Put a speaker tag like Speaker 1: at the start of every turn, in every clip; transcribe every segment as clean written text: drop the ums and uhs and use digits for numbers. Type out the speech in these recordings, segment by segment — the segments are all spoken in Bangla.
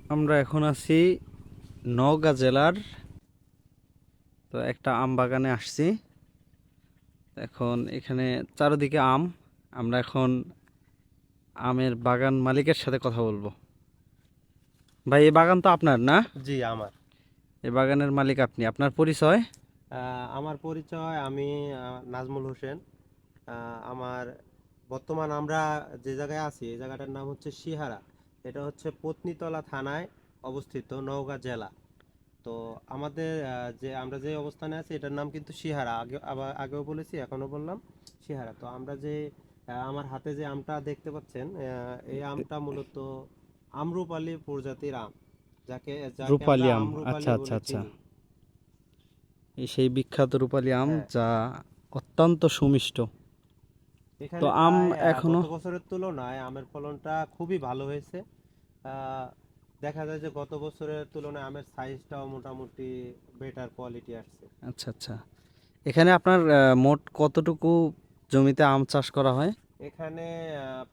Speaker 1: আমরা এখন আছি নওগাঁ জেলার তো একটা আম বাগানে আসছি। এখন এখানে চারিদিকে আম। আমরা এখন আমের বাগান মালিকের সাথে কথা বলবো। ভাই, এই বাগান তো আপনার না?
Speaker 2: জি আমার।
Speaker 1: এই বাগানের মালিক আপনি। আপনার পরিচয়?
Speaker 2: আমার পরিচয় আমি নাজমুল হোসেন। আমার বর্তমান আমরা যে জায়গায় আছি এই জায়গাটার নাম হচ্ছে সিহারা। এটা হচ্ছে পত্নীতলা থানায় অবস্থিত, নওগাঁ জেলা। তো আমাদের যে আমরা যে অবস্থানে আছি এটার নাম কিন্তু সিহারা। আগেও বলেছি, এখনো বললাম, সিহারা। তো আমরা যে আমার হাতে যে আমটা দেখতে পাচ্ছেন, এই আমটা মূলত আম্রপালি প্রজাতির আম, যাকে যাকে আমরা
Speaker 1: রূপালি আম।
Speaker 2: আম্রপালি
Speaker 1: আচ্ছা, আচ্ছা,
Speaker 2: বলে
Speaker 1: আচ্ছা।
Speaker 2: চিনি।
Speaker 1: এই সেই বিখ্যাত রূপালি আম
Speaker 2: হ্যাঁ,
Speaker 1: যা অত্যন্ত সুমিষ্ট। তো
Speaker 2: এখানে
Speaker 1: আম
Speaker 2: প্রায়
Speaker 1: এখনো
Speaker 2: গত বছরের তুলনায় আমের ফলনটা খুবই ভালো হয়েছে। আহ, দেখা যায় যে গত বছরের তুলনায় আমের সাইজটাও মোটামুটি বেটার কোয়ালিটি আসছে।
Speaker 1: আচ্ছা, আচ্ছা। এখানে আপনার মোট কতটুকু জমিতে আম চাষ করা হয়?
Speaker 2: এখানে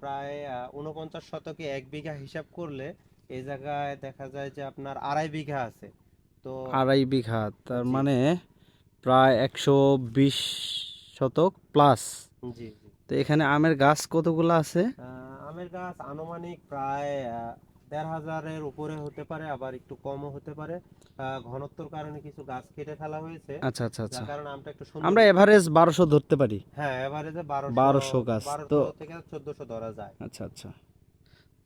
Speaker 2: প্রায় 49 শতকে 1 বিঘা হিসাব করলে এই জায়গায় দেখা যায় যে আপনার 2.5 বিঘা আছে। তো
Speaker 1: 2.5 বিঘা, তার
Speaker 2: জি
Speaker 1: মানে প্রায় 120 শতক প্লাস।
Speaker 2: জি জি।
Speaker 1: তো এখানে আমের গাছ কতগুলো আছে?
Speaker 2: আমের গাছ আনুমানিক প্রায় 1,500-এর উপরে হতে পারে, আবার একটু কমও হতে পারে। ঘনত্বর কারণে কিছু গাছ কেটে ফেলা হয়েছে,
Speaker 1: আচ্ছা, আচ্ছা,
Speaker 2: যার
Speaker 1: আচ্ছা।
Speaker 2: কারণে আমটা একটু সুন্দর
Speaker 1: আমরা
Speaker 2: হয়েছে।
Speaker 1: এভারেজ 1200 ধরতে পারি।
Speaker 2: হ্যাঁ, এভারেজে 1200,
Speaker 1: 1200 গাছ তো।
Speaker 2: 1200 থেকে 1400 ধরা যায়।
Speaker 1: আচ্ছা, আচ্ছা।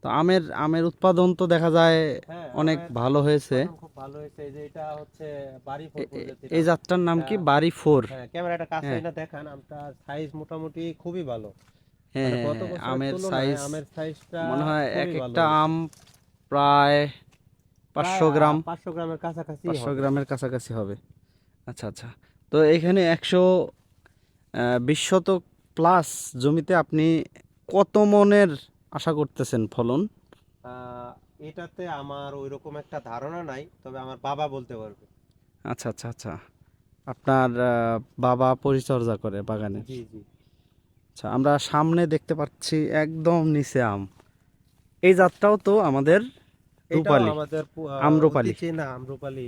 Speaker 1: তো আমের আমের উৎপাদন তো দেখা যায়
Speaker 2: হ্যাঁ,
Speaker 1: অনেক
Speaker 2: আমের
Speaker 1: ভালো হয়েছে।
Speaker 2: উৎপাদন খুব ভালো হয়েছে। এই যে এটা হচ্ছে বাড়ি ফোর প্রজাতির
Speaker 1: এই
Speaker 2: আম।
Speaker 1: জাতটার নাম কি?
Speaker 2: আহ,
Speaker 1: বাড়ি ফোর?
Speaker 2: হ্যাঁ, ক্যামেরাটা কাছে
Speaker 1: হ্যাঁ,
Speaker 2: এনে দেখান, আমটার সাইজ মোটামুটি খুবই ভালো।
Speaker 1: হ্যাঁ,
Speaker 2: মানে
Speaker 1: হ্যাঁ,
Speaker 2: গত
Speaker 1: হ্যাঁ।
Speaker 2: বছরের
Speaker 1: আমের
Speaker 2: তুলনায়
Speaker 1: সাইজ
Speaker 2: আমের সাইজটা
Speaker 1: মনে হয় এক
Speaker 2: খুবই ভালো
Speaker 1: একটা
Speaker 2: হয়েছে।
Speaker 1: আম প্রায়
Speaker 2: প্রায়
Speaker 1: 500 গ্রাম।
Speaker 2: 500 গ্রামের কাছাকাছি
Speaker 1: 500
Speaker 2: হবে।
Speaker 1: গ্রামের কাছাকাছি হবে। আচ্ছা, আচ্ছা। তো এখানে 120 শতক প্লাস জমিতে আপনি কত মনের আশা করতেছেন ফলন?
Speaker 2: আহ, এটাতে আমার ওইরকম একটা ধারণা নাই, তবে আমার বাবা বলতে পারবে।
Speaker 1: আচ্ছা, আচ্ছা, আচ্ছা। আপনার বাবা পরিচর্যা করে বাগানের?
Speaker 2: জি জি।
Speaker 1: আচ্ছা, আমরা সামনে দেখতে পাচ্ছি একদম নিচে আম। এই জাতটাও তো আমাদের
Speaker 2: এটাও
Speaker 1: রূপালি,
Speaker 2: আমাদের অতি
Speaker 1: আম্রপালি।
Speaker 2: চেনা আম্রপালি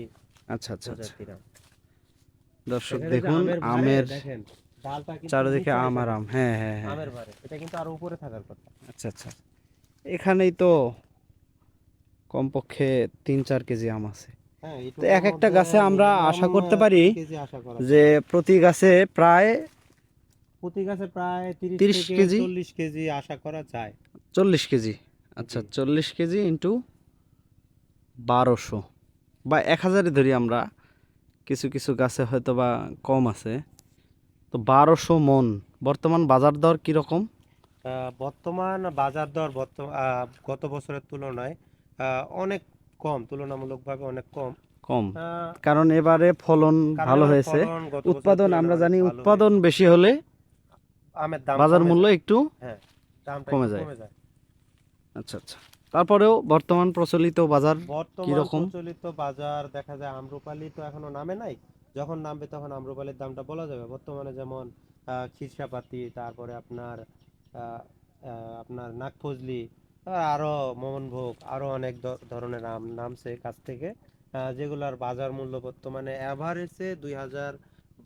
Speaker 1: আচ্ছা, আচ্ছা, আচ্ছা।
Speaker 2: প্রজাতির আম।
Speaker 1: দর্শক
Speaker 2: দেখা যায় যে
Speaker 1: দেখুন
Speaker 2: আমের ভারে
Speaker 1: আমের
Speaker 2: দেখেন, ডালটা কিন্তু
Speaker 1: চারিদিকে
Speaker 2: নিচে
Speaker 1: আম
Speaker 2: এসে
Speaker 1: আর আম।
Speaker 2: গেছে।
Speaker 1: হ্যাঁ, হ্যাঁ, হ্যাঁ,
Speaker 2: আমের
Speaker 1: হ্যাঁ।
Speaker 2: ভারে এটা কিন্তু আরো উপরে থাকার কথা।
Speaker 1: আচ্ছা, আচ্ছা। এখানেই তো কমপক্ষে 3-4 কেজি আম আছে।
Speaker 2: হ্যাঁ,
Speaker 1: তো
Speaker 2: এইটুকুর
Speaker 1: এক একটা
Speaker 2: মধ্যে
Speaker 1: গাছে আমরা
Speaker 2: মিনিমাম
Speaker 1: আশা করতে পারি
Speaker 2: 3 কেজি আশা করা
Speaker 1: যে
Speaker 2: যায়।
Speaker 1: প্রতি গাছে প্রায়
Speaker 2: প্রতি গাছে প্রায় 30
Speaker 1: 30
Speaker 2: থেকে
Speaker 1: কেজি
Speaker 2: 40 কেজি আশা করা যায়।
Speaker 1: 40 কেজি। আচ্ছা,
Speaker 2: জি
Speaker 1: 40 কেজি ইন্টু 1200 বা 1000-ই ধরি আমরা। কিছু কিছু গাছে হয়তো বা কম আছে। তো 1200 মন। বর্তমান বাজার দর কিরকম?
Speaker 2: বর্তমান বাজার দর গত বছরের তুলনায় অনেক কম, তুলনামূলকভাবে অনেক কম।
Speaker 1: কম।
Speaker 2: আহ,
Speaker 1: কারণ এবারে ফলন
Speaker 2: কারণ
Speaker 1: ভালো
Speaker 2: এবারে
Speaker 1: হয়েছে।
Speaker 2: ফলন গত বছরের
Speaker 1: উৎপাদন আমরা
Speaker 2: তুলনায় অনেক
Speaker 1: জানি,
Speaker 2: ভালো
Speaker 1: উৎপাদন
Speaker 2: হয়েছে।
Speaker 1: বেশি হলে
Speaker 2: আমের দাম
Speaker 1: বাজার
Speaker 2: কমে
Speaker 1: মূল্য
Speaker 2: যায়।
Speaker 1: একটু
Speaker 2: হ্যাঁ, দামটা
Speaker 1: কমে
Speaker 2: একটু
Speaker 1: যায়।
Speaker 2: কমে যায়।
Speaker 1: আচ্ছা, আচ্ছা। তারপরেও বর্তমান প্রচলিত বাজার
Speaker 2: বর্তমান
Speaker 1: কিরকম?
Speaker 2: প্রচলিত বাজার দেখা যায় আম্রপালি তো এখনো নামে নাই। যখন নামবে তখন আম্রপালির দামটা বলা যাবে। বর্তমানে যেমন খিরসাপাতি, তারপরে আপনার আপনার নাকফজলি, আরো মোহনভোগ, আরো অনেক ধরনের আম নামছে কাছ থেকে, যেগুলার বাজার মূল্য বর্তমানে অ্যাভারেজে 2,000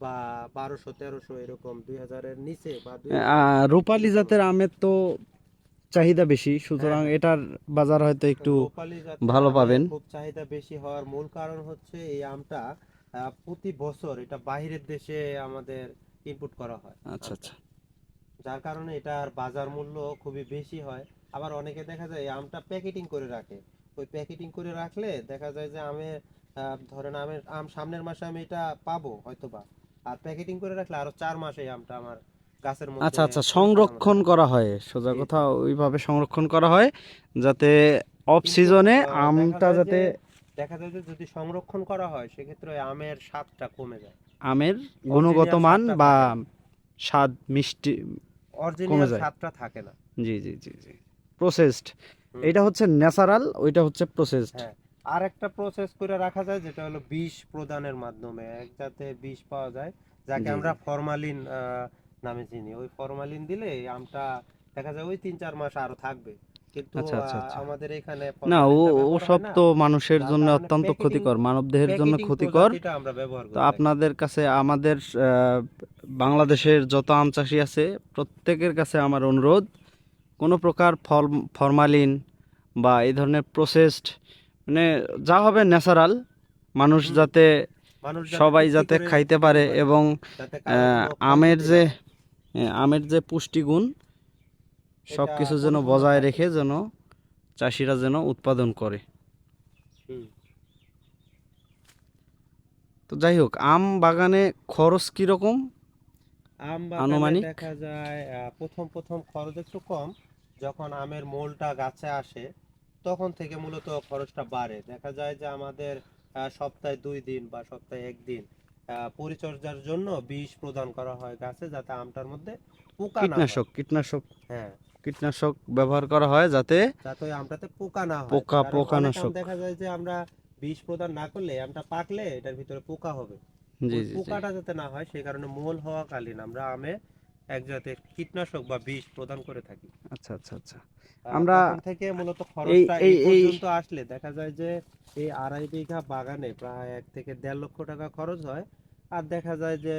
Speaker 2: বা 1200-1300, এরকম 2,000-এর নিচে বা 2,000-এর
Speaker 1: রূপালী
Speaker 2: উপর।
Speaker 1: জাতের আমের তো চাহিদা বেশি,
Speaker 2: হ্যাঁ
Speaker 1: সুতরাং
Speaker 2: হ্যাঁ।
Speaker 1: এটার বাজার হয়তো একটু
Speaker 2: রূপালী জাতের
Speaker 1: ভালো
Speaker 2: আমের
Speaker 1: পাবেন।
Speaker 2: খুব চাহিদা বেশি হওয়ার মূল কারণ হচ্ছে এই আমটা প্রতি বছর এটা বাইরের দেশে আমাদের ইনপুট করা হয়
Speaker 1: আচ্ছা,
Speaker 2: আমটা,
Speaker 1: আচ্ছা।
Speaker 2: যার কারণে এটার বাজার মূল্য খুবই বেশি হয়। আবার অনেকে দেখা যায় এই আমটা প্যাকেটিং করে রাখে। ওই প্যাকেটিং করে রাখলে দেখা যায় যে ধরেন আম সামনের মাসে আমি এটা পাবো হয়তোবা, আর প্যাকেটিং করে রাখলে আরো 4 মাস এই আমটা আমার গাছের মধ্যে
Speaker 1: আচ্ছা, আচ্ছা।
Speaker 2: পৌঁছানোর মতো
Speaker 1: সংরক্ষণ
Speaker 2: থাকে।
Speaker 1: করা হয়, সোজা
Speaker 2: জি
Speaker 1: কথা
Speaker 2: জি।
Speaker 1: ওইভাবে সংরক্ষণ করা হয় যাতে অফ
Speaker 2: কিন্তু
Speaker 1: সিজনে
Speaker 2: দেখা
Speaker 1: আমটা
Speaker 2: যায় যে
Speaker 1: যাতে
Speaker 2: যদি সংরক্ষণ করা হয় সেক্ষেত্রে ওই আমের স্বাদটা কমে যায়।
Speaker 1: আমের গুণগত
Speaker 2: অরিজিনাল
Speaker 1: মান
Speaker 2: স্বাদটা
Speaker 1: বা
Speaker 2: থাকে না।
Speaker 1: স্বাদ মিষ্টি কমে
Speaker 2: অরিজিনাল
Speaker 1: যায়।
Speaker 2: স্বাদটা থাকে না।
Speaker 1: জি, জি, জি, জি। প্রসেসড।
Speaker 2: হুম।
Speaker 1: এটা হচ্ছে ন্যাচারাল, ওইটা হচ্ছে প্রসেসড।
Speaker 2: হ্যাঁ, আর একটা প্রসেস করে রাখা যায় যেটা হলো বিষ প্রদানের মাধ্যমে এক জাতে বিষ পাওয়া যায়, যাকে
Speaker 1: জি,
Speaker 2: আমরা
Speaker 1: জি।
Speaker 2: ফরমালিন নামে চিনি। ওই ফরমালিন দিলে এই আমটা দেখা যায় ওই 3-4 মাস আরো থাকবে। কিন্তু
Speaker 1: আচ্ছা, আচ্ছা, আচ্ছা।
Speaker 2: আমাদের এখানে
Speaker 1: না,
Speaker 2: ফরমালিনটা ব্যবহার
Speaker 1: ওসব
Speaker 2: হয় না,
Speaker 1: তো মানুষের
Speaker 2: যার
Speaker 1: জন্য
Speaker 2: কারণে
Speaker 1: অত্যন্ত
Speaker 2: প্যাকেটিং
Speaker 1: ক্ষতিকর, মানবদেহের জন্য
Speaker 2: প্যাকেটিং
Speaker 1: ক্ষতিকর।
Speaker 2: প্রজাতিটা আমরা ব্যবহার
Speaker 1: তো
Speaker 2: করে থাকি।
Speaker 1: আপনাদের কাছে, আমাদের বাংলাদেশের যত আম চাষি আছে প্রত্যেকের কাছে আমার অনুরোধ, কোনো প্রকার ফরমালিন বা এই ধরনের প্রসেসড, মানে যা হবে ন্যাচারাল, মানুষ
Speaker 2: হুম,
Speaker 1: যাতে,
Speaker 2: মানুষ যাতে
Speaker 1: সবাই
Speaker 2: তৃপ্তি
Speaker 1: যাতে
Speaker 2: করে
Speaker 1: খাইতে
Speaker 2: খেতে
Speaker 1: পারে,
Speaker 2: পারে,
Speaker 1: এবং
Speaker 2: যাতে কারো কোনো
Speaker 1: আমের
Speaker 2: ক্ষয়ক্ষতি
Speaker 1: যে
Speaker 2: না হয়,
Speaker 1: আমের যে পুষ্টিগুণ সব
Speaker 2: এটা
Speaker 1: কিছু যেন
Speaker 2: পরিপূর্ণ
Speaker 1: বজায়
Speaker 2: থাকে।
Speaker 1: রেখে যেন চাষিরা যেন উৎপাদন করে।
Speaker 2: হুম।
Speaker 1: তো যাই হোক, আম বাগানে খরচ কীরকম
Speaker 2: আম বাগানে
Speaker 1: আনুমানিক?
Speaker 2: দেখা যায় প্রথম প্রথম খরচ একটু কম, যখন আমের মোলটা গাছে আসে তখন থেকে মূলত খরচটা বাড়ে। দেখা যায় যে আমাদের সপ্তাহে 2 দিন বা সপ্তাহে 1 দিন পরিচর্যার জন্য বিষ প্রদান করা হয় গাছে, যাতে আমটার মধ্যে পোকা না হয়।
Speaker 1: কীটনাশক
Speaker 2: হ্যাঁ,
Speaker 1: কীটনাশক ব্যবহার করা হয় যাতে
Speaker 2: যাতে ওই আমটাতে পোকা না হয়, কারণ অনেক আম
Speaker 1: পোকানাশক।
Speaker 2: দেখা যায় যে আমরা বিষ প্রদান না করলে আমটা পাকলে এটার ভিতরে পোকা হবে।
Speaker 1: জি
Speaker 2: ওই
Speaker 1: জি জি।
Speaker 2: পোকাটা যাতে না হয় সেই কারণে মোল হওয়াকালীন আমরা আমে এক জাতের কীটনাশক বা বিষ প্রদান করে থাকি।
Speaker 1: আচ্ছা আচ্ছা আচ্ছা। আমরা
Speaker 2: তখন থেকে মূলত
Speaker 1: এই
Speaker 2: খরচটা
Speaker 1: এই
Speaker 2: এই
Speaker 1: এই
Speaker 2: পর্যন্ত আসলে দেখা যায় যে এই 2.5 বিঘা বাগানে প্রায় 1 থেকে 1.5 লক্ষ টাকা খরচ হয়। আর দেখা যায় যে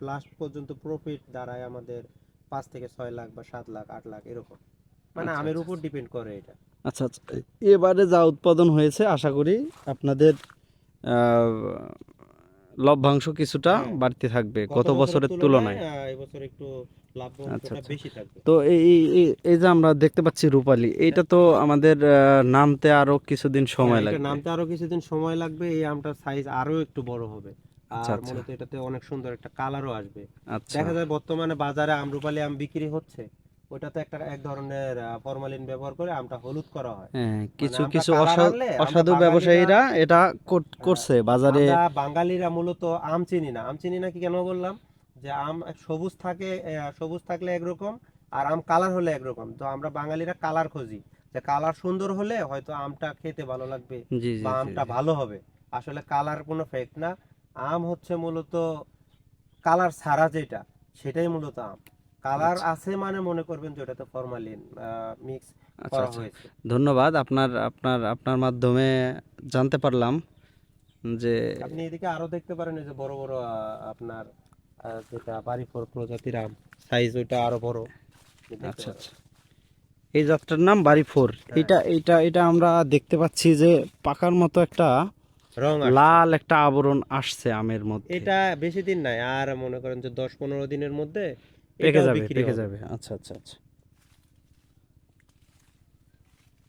Speaker 2: লাস্ট পর্যন্ত প্রফিট দাঁড়ায় আমাদের 5 থেকে 6 লাখ বা 7 লাখ 8 লাখ এরকম, মানে
Speaker 1: আচ্ছা
Speaker 2: আমের
Speaker 1: আচ্ছা
Speaker 2: উপর ডিপেন্ড করে এটা।
Speaker 1: আচ্ছা আচ্ছা। এবারে যা উৎপাদন হয়েছে আশা করি আপনাদের আহ, লভ্যাংশ কিছুটা
Speaker 2: হ্যাঁ,
Speaker 1: বাড়তে থাকবে
Speaker 2: গত
Speaker 1: গত
Speaker 2: বছরের
Speaker 1: বছরের
Speaker 2: তুলনায়
Speaker 1: তুলনায়।
Speaker 2: এবছর একটু লাভ
Speaker 1: আচ্ছা
Speaker 2: অংশটা
Speaker 1: আচ্ছা।
Speaker 2: বেশি থাকবে।
Speaker 1: তো এই যে আমরা দেখতে পাচ্ছি রূপালী, এইটা তো আমাদের নামতে আরো কিছুদিন
Speaker 2: হ্যাঁ,
Speaker 1: সময়
Speaker 2: এটা
Speaker 1: লাগবে।
Speaker 2: নামতে আরো কিছুদিন সময় লাগবে, এই আমটার সাইজ আরো একটু বড় হবে।
Speaker 1: আচ্ছা
Speaker 2: আর
Speaker 1: আচ্ছা
Speaker 2: মূলত এটাতে অনেক সুন্দর একটা কালারও আসবে।
Speaker 1: আচ্ছা।
Speaker 2: দেখা যায় বর্তমানে বাজারে আমরুপালি আম বিক্রি হচ্ছে, ওটাতে এক ধরনের ফরমালিন ব্যবহার করে আমটা হলুদ করা হয়।
Speaker 1: হ্যাঁ,
Speaker 2: মানে
Speaker 1: কিছু
Speaker 2: আমরা
Speaker 1: কিছু
Speaker 2: কালার আনলে আমরা
Speaker 1: অসাধু
Speaker 2: বাঙালিরা,
Speaker 1: ব্যবসায়ীরা এটা
Speaker 2: হ্যাঁ,
Speaker 1: করছে বাজারে।
Speaker 2: আমরা বাঙালিরা মূলত আম চিনি না। আম চিনি না কি কেন বললাম, যে আম সবুজ থাকে, সবুজ থাকলে একরকম আর আম কালার হলে একরকম। তো আমরা বাঙালিরা কালার খুঁজি, যে কালার সুন্দর হলে হয়তো আমটা খেতে ভালো লাগবে
Speaker 1: জি জি
Speaker 2: বা
Speaker 1: জি
Speaker 2: আমটা
Speaker 1: জি।
Speaker 2: ভালো হবে। আসলে কালার কোনো ফ্যাক্ট না, আম হচ্ছে মূলত কালার ছাড়া যেটা, সেটাই মূলত আম। কালার
Speaker 1: আচ্ছা
Speaker 2: আছে মানে মনে করবেন যে ওটাতে ফরমালিন মিক্স
Speaker 1: আচ্ছা
Speaker 2: করা
Speaker 1: আচ্ছা।
Speaker 2: হয়েছে।
Speaker 1: ধন্যবাদ, আপনার আপনার আপনার মাধ্যমে জানতে পারলাম যে
Speaker 2: আপনি এদিকে আরো দেখতে পারেন, এই যে বড় বড় আপনার যেটা বাড়ি ফোর প্রজাতির আম, সাইজ ওইটা আরো বড়, আপনি দেখতে
Speaker 1: আচ্ছা
Speaker 2: পারেন।
Speaker 1: আচ্ছা। এই যাত্রার নাম বাড়ি 4।
Speaker 2: হ্যাঁ,
Speaker 1: এটা আমরা দেখতে পাচ্ছি যে পাকার মতো একটা
Speaker 2: রং আসছে।
Speaker 1: লাল একটা আবরণ আসছে আমের মধ্যে।
Speaker 2: এটা বেশি দিন নাই, আর মনে করেন যে 10-15 দিনের মধ্যে এটাও বিক্রি
Speaker 1: পেকে
Speaker 2: হবে।
Speaker 1: যাবে। আচ্ছা আচ্ছা আচ্ছা।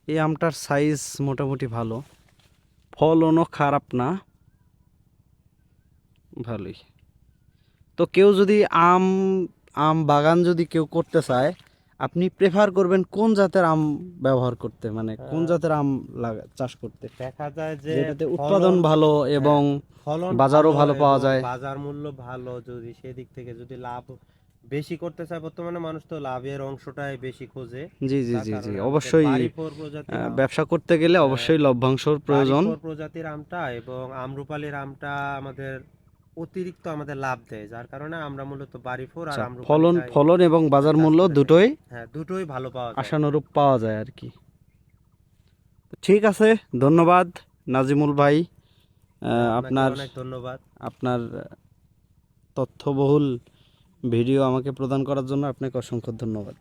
Speaker 1: এই আমটার সাইজ মোটামুটি ভালো, ফলনও খারাপ না, ভালোই। তো কেউ যদি আম আম বাগান যদি কেউ করতে চায়, আপনি প্রেফার করবেন কোন জাতের আম ব্যবহার করতে, মানে কোন
Speaker 2: আহ,
Speaker 1: জাতের আম চাষ করতে,
Speaker 2: দেখা যায় যে
Speaker 1: যেটাতে উৎপাদন
Speaker 2: ফলন,
Speaker 1: ভালো
Speaker 2: হ্যাঁ,
Speaker 1: এবং
Speaker 2: ফলন
Speaker 1: বাজারও
Speaker 2: ভালো
Speaker 1: ভালো পাওয়া
Speaker 2: এবং
Speaker 1: যায়?
Speaker 2: বাজার মূল্য ভালো, যদি সেদিক থেকে যদি লাভ বেশি করতে চায়, বর্তমানে মানুষ তো লাভের অংশটাই বেশি খোঁজে।
Speaker 1: জি জি
Speaker 2: যার
Speaker 1: জি জি,
Speaker 2: কারণে আমাদের
Speaker 1: অবশ্যই।
Speaker 2: বাড়ি ফোর প্রজাতির আম,
Speaker 1: ব্যবসা করতে গেলে
Speaker 2: আহ,
Speaker 1: অবশ্যই লভ্যাংশর
Speaker 2: বাড়ি
Speaker 1: প্রয়োজন।
Speaker 2: ফোর প্রজাতির আমটা এবং আমরুপালির আমটা আমাদের অতিরিক্ত আমাদের লাভ দেয়, যার কারণে আমরা মূলত বাড়ি ফোর আর
Speaker 1: আচ্ছা,
Speaker 2: আমরুপালিটাই
Speaker 1: ফলন এবং বাজার
Speaker 2: চাষ
Speaker 1: মূল্য
Speaker 2: করে থাকি।
Speaker 1: দুটোই
Speaker 2: হ্যাঁ, দুটোই ভালো পাওয়া যায়।
Speaker 1: আশানুরূপ পাওয়া যায় আর কি। তো ঠিক আছে, ধন্যবাদ নাজিমুল ভাই।
Speaker 2: আপনাকে
Speaker 1: আপনার
Speaker 2: অনেক ধন্যবাদ।
Speaker 1: আপনার তথ্যবহুল ভিডিও আমাকে প্রদান করার জন্য আপনাকে অসংখ্য ধন্যবাদ।